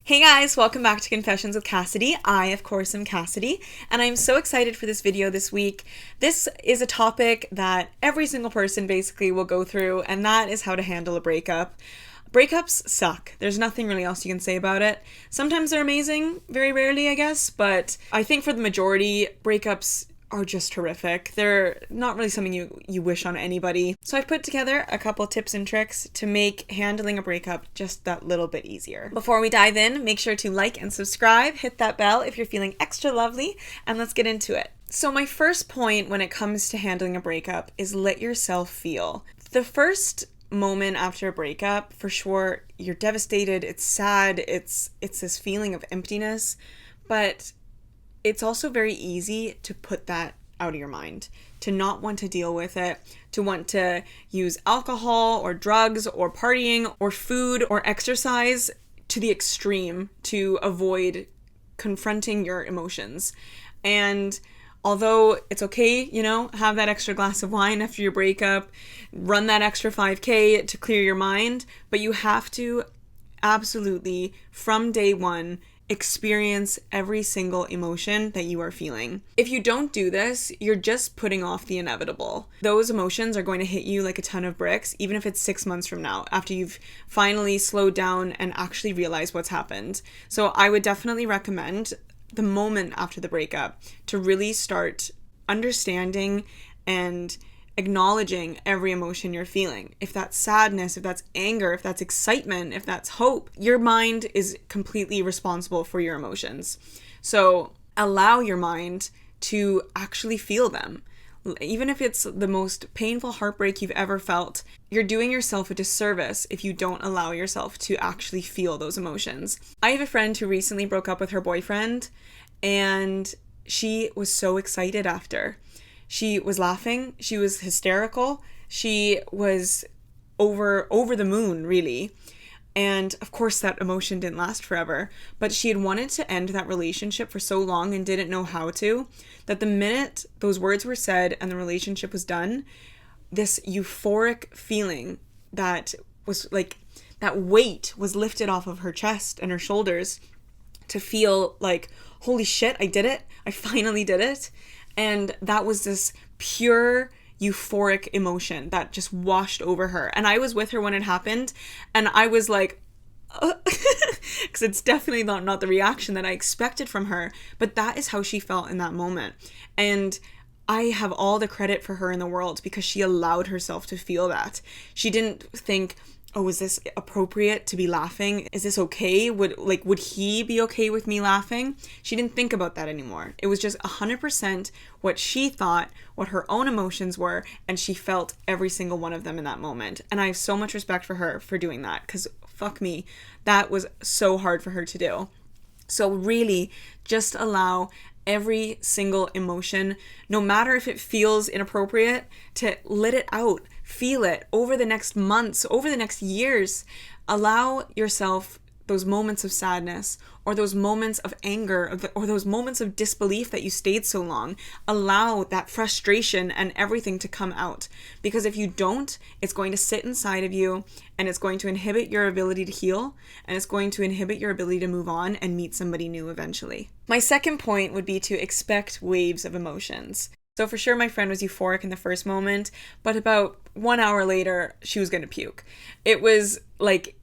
Hey guys, welcome back to Confessions with Cassidy. I, of course, am Cassidy, and I'm so excited for this video this week. This is a topic that every single person basically will go through, and that is how to handle a breakup. Breakups suck. There's nothing really else you can say about it. Sometimes they're amazing, very rarely, I guess, but I think for the majority, breakups are just horrific. They're not really something you wish on anybody. So I've put together a couple tips and tricks to make handling a breakup just that little bit easier. Before we dive in, make sure to like and subscribe, hit that bell if you're feeling extra lovely, and let's get into it. So my first point when it comes to handling a breakup is let yourself feel. The first moment after a breakup, for sure, you're devastated, it's sad, it's this feeling of emptiness, but it's also very easy to put that out of your mind, to not want to deal with it, to want to use alcohol or drugs or partying or food or exercise to the extreme to avoid confronting your emotions. And although it's okay, have that extra glass of wine after your breakup, run that extra 5K to clear your mind, but you have to absolutely, from day one, experience every single emotion that you are feeling. If you don't do this, you're just putting off the inevitable. Those emotions are going to hit you like a ton of bricks, even if it's 6 months from now, after you've finally slowed down and actually realized what's happened. So I would definitely recommend the moment after the breakup to really start understanding and acknowledging every emotion you're feeling. If that's sadness, if that's anger, if that's excitement, if that's hope, your mind is completely responsible for your emotions. So allow your mind to actually feel them. Even if it's the most painful heartbreak you've ever felt, you're doing yourself a disservice if you don't allow yourself to actually feel those emotions. I have a friend who recently broke up with her boyfriend, and she was so excited after. She was laughing, she was hysterical, she was over the moon, really. And of course that emotion didn't last forever, but she had wanted to end that relationship for so long and didn't know how to, that the minute those words were said and the relationship was done, this euphoric feeling that was like, that weight was lifted off of her chest and her shoulders to feel like, holy shit, I did it, I finally did it. And that was this pure euphoric emotion that just washed over her. And I was with her when it happened, and I was like, because it's definitely not the reaction that I expected from her, but that is how she felt in that moment. And I have all the credit for her in the world because she allowed herself to feel that. She didn't think, oh, is this appropriate to be laughing? Is this okay? Would he be okay with me laughing? She didn't think about that anymore. It was just 100% what she thought, what her own emotions were, and she felt every single one of them in that moment. And I have so much respect for her for doing that, because fuck me, that was so hard for her to do. So really, just allow every single emotion, no matter if it feels inappropriate, to let it out. Feel it over the next months, over the next years. Allow yourself those moments of sadness or those moments of anger or those moments of disbelief that you stayed so long. Allow that frustration and everything to come out. Because if you don't, it's going to sit inside of you and it's going to inhibit your ability to heal, and it's going to inhibit your ability to move on and meet somebody new eventually. My second point would be to expect waves of emotions. So for sure, my friend was euphoric in the first moment, but about 1 hour later, she was going to puke. It was like,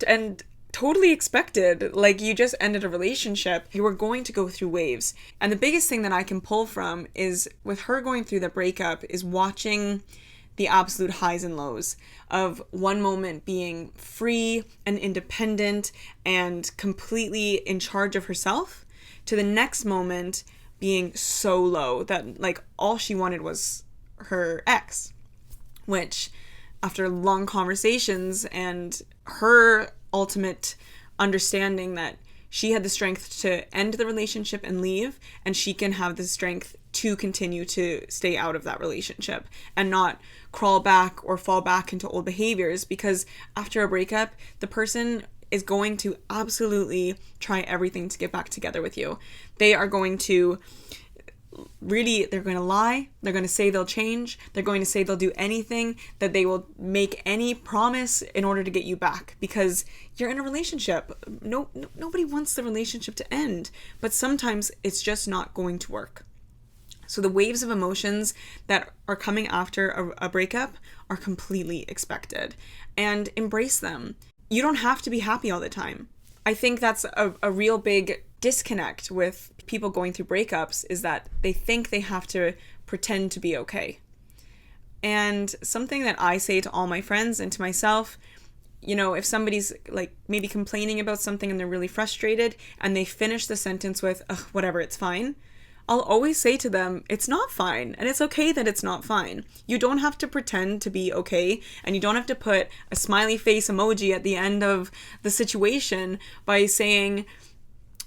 and totally expected. Like, you just ended a relationship. You were going to go through waves. And the biggest thing that I can pull from is with her going through the breakup is watching the absolute highs and lows of one moment being free and independent and completely in charge of herself, to the next moment being so low that like all she wanted was her ex, which after long conversations and her ultimate understanding that she had the strength to end the relationship and leave, and she can have the strength to continue to stay out of that relationship and not crawl back or fall back into old behaviors, because after a breakup, the person is going to absolutely try everything to get back together with you. They are going to really, they're going to lie. They're going to say they'll change. They're going to say they'll do anything, that they will make any promise in order to get you back, because you're in a relationship. Nobody wants the relationship to end, but sometimes it's just not going to work. So the waves of emotions that are coming after a breakup are completely expected, and embrace them. You don't have to be happy all the time. I think that's a real big disconnect with people going through breakups, is that they think they have to pretend to be okay. And something that I say to all my friends and to myself, if somebody's like maybe complaining about something and they're really frustrated and they finish the sentence with, ugh, whatever, it's fine, I'll always say to them, it's not fine, and it's okay that it's not fine. You don't have to pretend to be okay, and you don't have to put a smiley face emoji at the end of the situation by saying,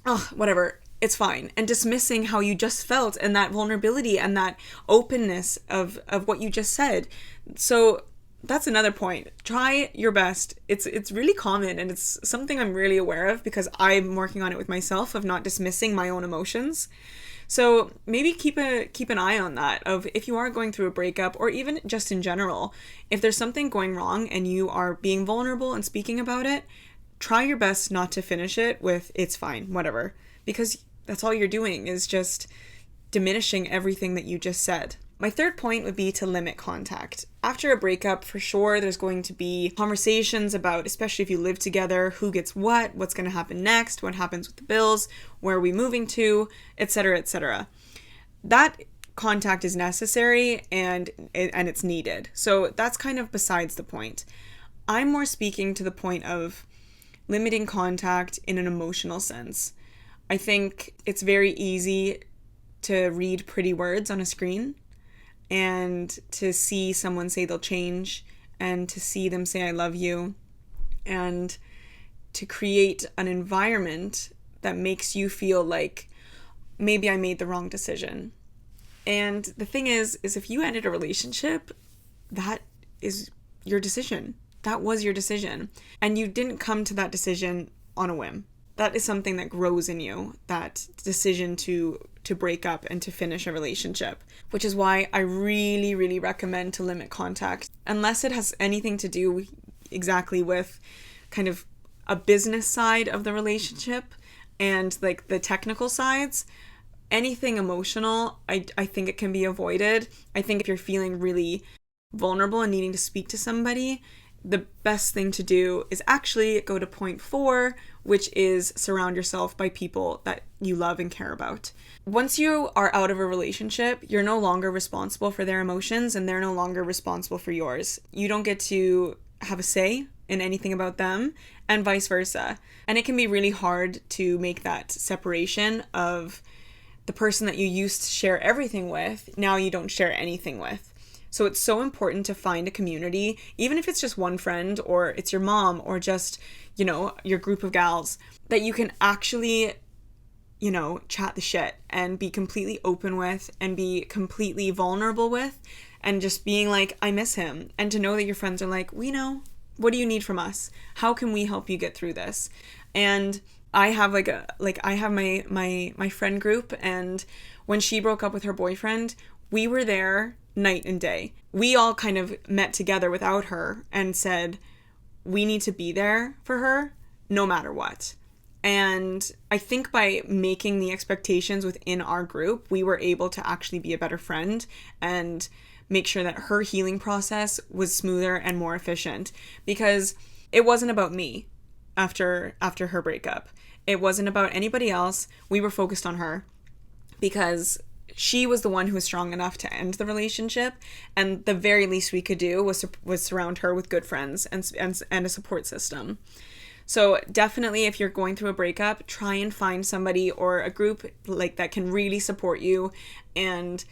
oh, whatever, it's fine, and dismissing how you just felt and that vulnerability and that openness of what you just said. So that's another point. Try your best. It's really common, and it's something I'm really aware of because I'm working on it with myself, of not dismissing my own emotions. So maybe keep an eye on that, of if you are going through a breakup, or even just in general, if there's something going wrong and you are being vulnerable and speaking about it, try your best not to finish it with, it's fine, whatever, because that's all you're doing is just diminishing everything that you just said. My third point would be to limit contact. After a breakup, for sure, there's going to be conversations about, especially if you live together, who gets what's going to happen next, what happens with the bills, where are we moving to, etc., etc. That contact is necessary and it's needed. So that's kind of besides the point. I'm more speaking to the point of limiting contact in an emotional sense. I think it's very easy to read pretty words on a screen and to see someone say they'll change, and to see them say I love you, and to create an environment that makes you feel like maybe I made the wrong decision. And the thing is if you ended a relationship, that is your decision. That was your decision. And you didn't come to that decision on a whim. That is something that grows in you, that decision to break up and to finish a relationship, which is why I really, really recommend to limit contact, unless it has anything to do exactly with kind of a business side of the relationship and like the technical sides. Anything emotional, I think it can be avoided. I think if you're feeling really vulnerable and needing to speak to somebody, the best thing to do is actually go to point 4, which is surround yourself by people that you love and care about. Once you are out of a relationship, you're no longer responsible for their emotions, and they're no longer responsible for yours. You don't get to have a say in anything about them, and vice versa. And it can be really hard to make that separation of the person that you used to share everything with, now you don't share anything with. So it's so important to find a community, even if it's just one friend, or it's your mom, or just, your group of gals, that you can actually, chat the shit and be completely open with and be completely vulnerable with, and just being like, I miss him. And to know that your friends are like, we know, what do you need from us? How can we help you get through this? And I have I have my friend group, and when she broke up with her boyfriend, we were there night and day. We all kind of met together without her and said, we need to be there for her no matter what. And I think by making the expectations within our group, we were able to actually be a better friend and make sure that her healing process was smoother and more efficient, because it wasn't about me after her breakup. It wasn't about anybody else. We were focused on her because she was the one who was strong enough to end the relationship, and the very least we could do was surround her with good friends and a support system. So definitely, if you're going through a breakup, try and find somebody or a group like that can really support you, and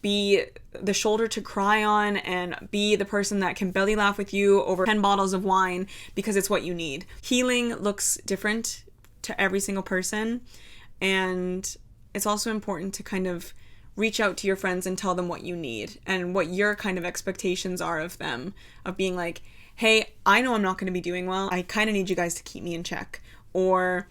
be the shoulder to cry on, and be the person that can belly laugh with you over 10 bottles of wine, because it's what you need. Healing looks different to every single person, and it's also important to kind of reach out to your friends and tell them what you need and what your kind of expectations are of them, of being like, hey, I know I'm not going to be doing well. I kind of need you guys to keep me in check. Or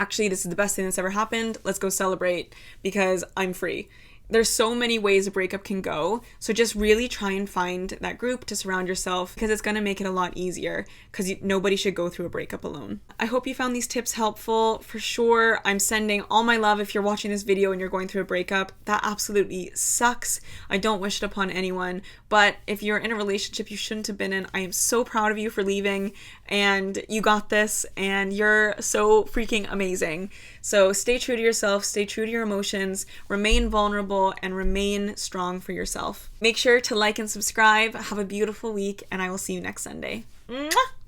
actually, this is the best thing that's ever happened. Let's go celebrate because I'm free. There's so many ways a breakup can go. So just really try and find that group to surround yourself, because it's going to make it a lot easier, because nobody should go through a breakup alone. I hope you found these tips helpful. For sure, I'm sending all my love if you're watching this video and you're going through a breakup. That absolutely sucks. I don't wish it upon anyone. But if you're in a relationship you shouldn't have been in, I am so proud of you for leaving, and you got this, and you're so freaking amazing. So stay true to yourself, stay true to your emotions, remain vulnerable, and remain strong for yourself. Make sure to like and subscribe. Have a beautiful week, and I will see you next Sunday. Mwah!